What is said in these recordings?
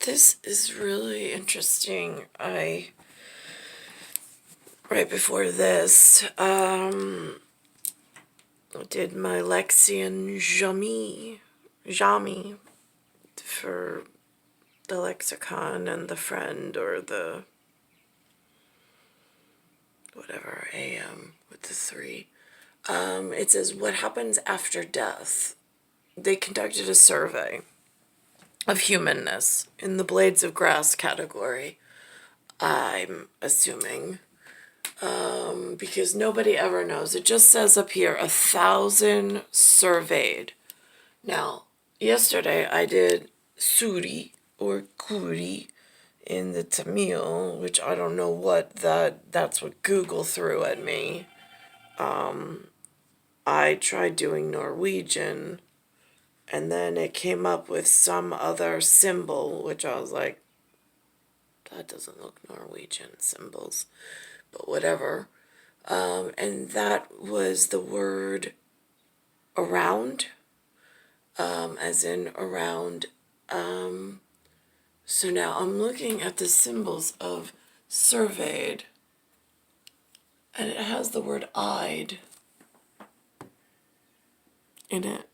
This is really interesting. Right before this, did my Lexian Jami for the lexicon and the friend or the whatever, AM with the 3. It says, what happens after death? They conducted a survey of humanness in the blades of grass category, I'm assuming. Because nobody ever knows. It just says up here, 1,000 surveyed. Now, yesterday I did Suri or Kuri in the Tamil, which I don't know what that's what Google threw at me. I tried doing Norwegian, and then it came up with some other symbol, which I was like, that doesn't look Norwegian symbols, but whatever. And that was the word around, as in around. So now I'm looking at the symbols of surveyed, and it has the word eyed in it.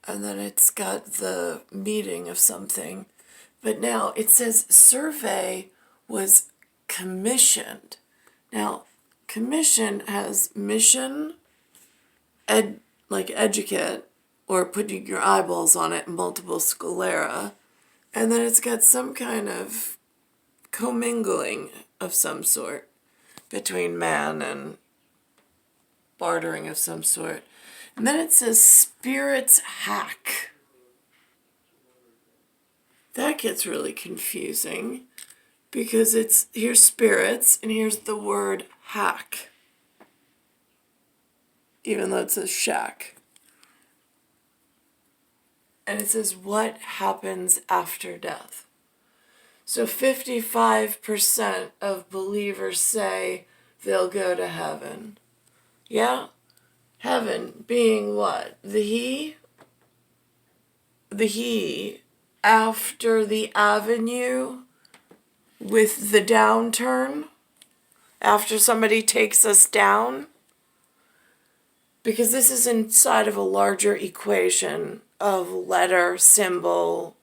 And then it's got the meaning of something. But now it says survey was commissioned. Now, commission has mission, like educate, or putting your eyeballs on it, multiple sclera. And then it's got some kind of commingling of some sort between man and bartering of some sort. And then it says Spiritshack. That gets really confusing because here's spirits and here's the word hack, even though it says shack. And it says what happens after death. So 55% of believers say they'll go to heaven. Yeah? Heaven being what? The he after the avenue with the downturn, after somebody takes us down, because this is inside of a larger equation of letter, symbol.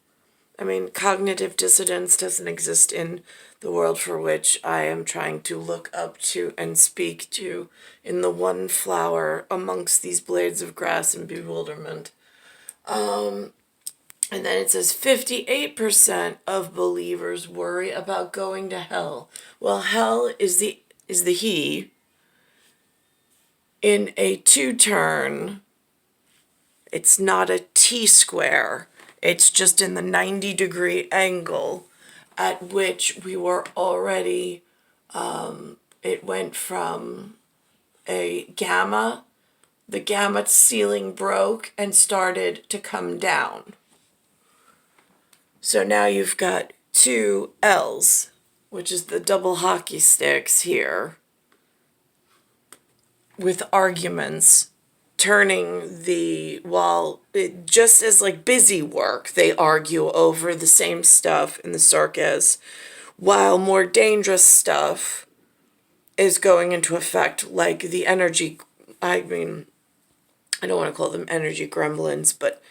I mean, cognitive dissonance doesn't exist in the world for which I am trying to look up to and speak to in the one flower amongst these blades of grass and bewilderment. And then it says 58% of believers worry about going to hell. Well, hell is the he in a 2-turn. It's not a T-square. It's just in the 90-degree angle at which we were already, it went from a gamma, the gamma ceiling broke and started to come down. So now you've got 2 L's, which is the double hockey sticks here, with arguments turning it just as like busy work, they argue over the same stuff in the circus, while more dangerous stuff is going into effect, like the energy, I mean, I don't want to call them energy gremlins, but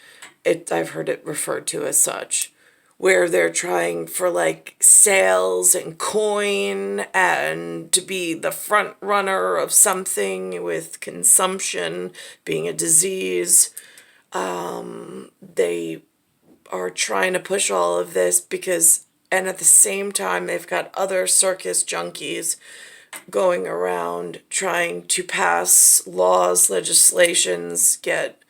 I've heard it referred to as such, where they're trying for like sales and coin and to be the front runner of something with consumption being a disease. They are trying to push all of this and at the same time, they've got other circus junkies going around trying to pass laws, legislations, get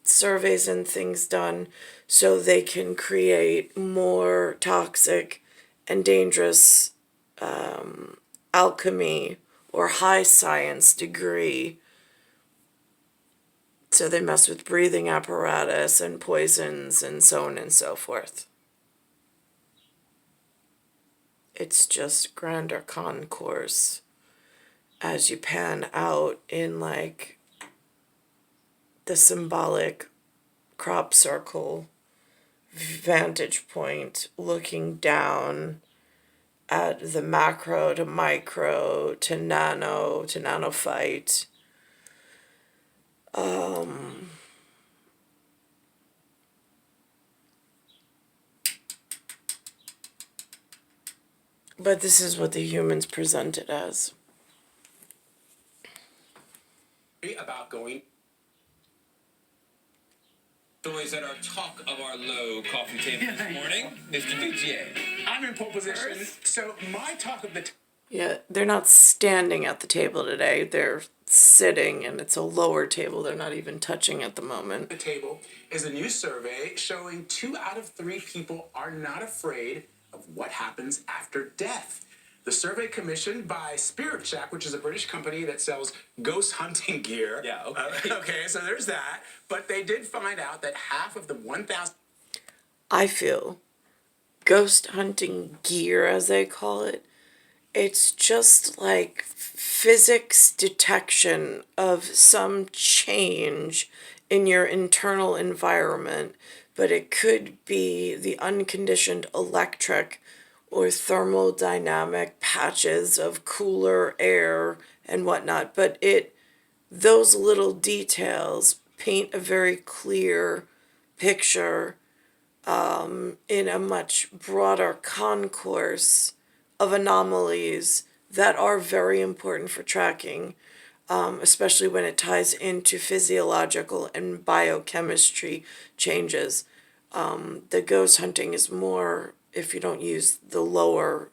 surveys and things done so they can create more toxic and dangerous alchemy or high science degree. So they mess with breathing apparatus and poisons and so on and so forth. It's just grander concourse as you pan out in like the symbolic crop circle vantage point, looking down at the macro to micro to nano to nanophyte. But this is what the humans present it as. About going. Always at our talk of our low coffee table this morning, Mr. DJ. I'm in pole position, so my talk of the Yeah, they're not standing at the table today. They're sitting, and it's a lower table. They're not even touching at the moment. The table is a new survey showing 2 out of 3 people are not afraid of what happens after death. The survey commissioned by Spiritshack, which is a British company that sells ghost hunting gear. Yeah, okay. Okay, so there's that. But they did find out that half of the 1,000... I feel ghost hunting gear, as they call it, it's just like physics detection of some change in your internal environment, but it could be the unconditioned electric or thermodynamic patches of cooler air and whatnot. But those little details paint a very clear picture in a much broader concourse of anomalies that are very important for tracking, especially when it ties into physiological and biochemistry changes. The ghost hunting is more, if you don't use the lower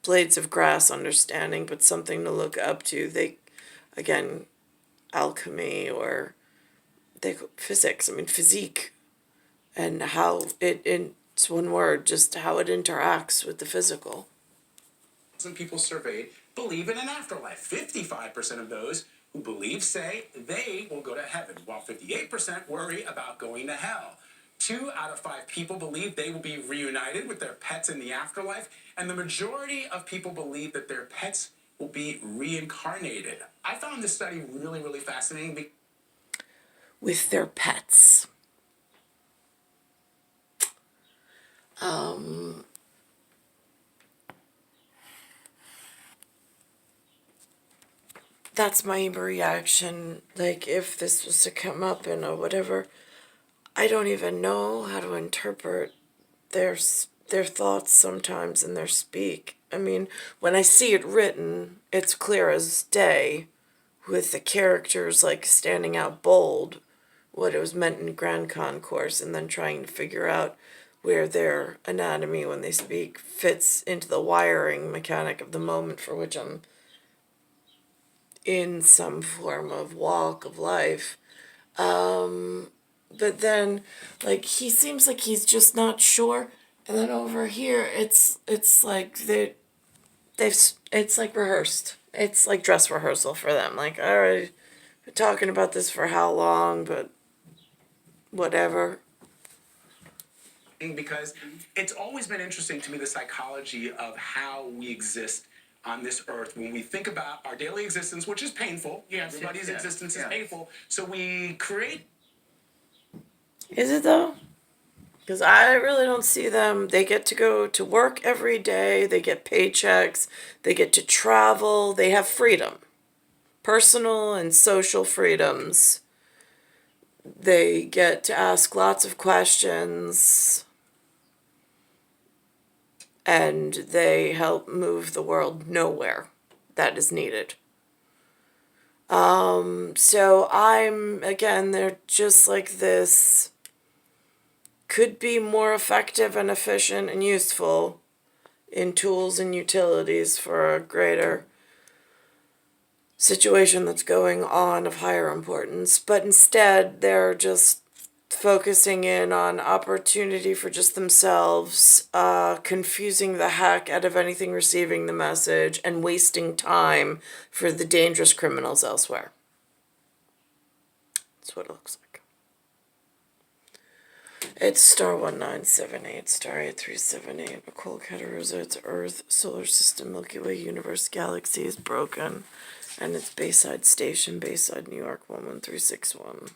blades of grass understanding, but something to look up to. Again, alchemy or physics, physique, and how it's one word, just how it interacts with the physical. Some people surveyed believe in an afterlife. 55% of those who believe say they will go to heaven, while 58% worry about going to hell. 2 out of 5 people believe they will be reunited with their pets in the afterlife, and the majority of people believe that their pets will be reincarnated. I found this study really, really fascinating. With their pets. That's my reaction. Like, if this was to come up in a whatever, I don't even know how to interpret their thoughts sometimes in their speak. When I see it written, it's clear as day, with the characters like standing out bold, what it was meant in Grand Concourse, and then trying to figure out where their anatomy when they speak fits into the wiring mechanic of the moment for which I'm in some form of walk of life. But then, like, he seems like he's just not sure. And then over here, it's like it's like rehearsed. It's like dress rehearsal for them. Like, all right, we're talking about this for how long, but whatever. Because it's always been interesting to me, the psychology of how we exist on this earth when we think about our daily existence, which is painful. Yes, Everybody's yes, existence yes. is painful. So we create. Is it though? Because I really don't see them. They get to go to work every day. They get paychecks. They get to travel. They have freedom. Personal and social freedoms. They get to ask lots of questions. And they help move the world nowhere that is needed. So they're just like this. Could be more effective and efficient and useful in tools and utilities for a greater situation that's going on of higher importance, but instead they're just focusing in on opportunity for just themselves, confusing the heck out of anything receiving the message, and wasting time for the dangerous criminals elsewhere. That's what it looks like. It's star 1978, star 8378, Nicole, Cattaruzza, it's Earth, solar system, Milky Way, universe, galaxy is broken, and it's Bayside Station, Bayside, New York, 11361.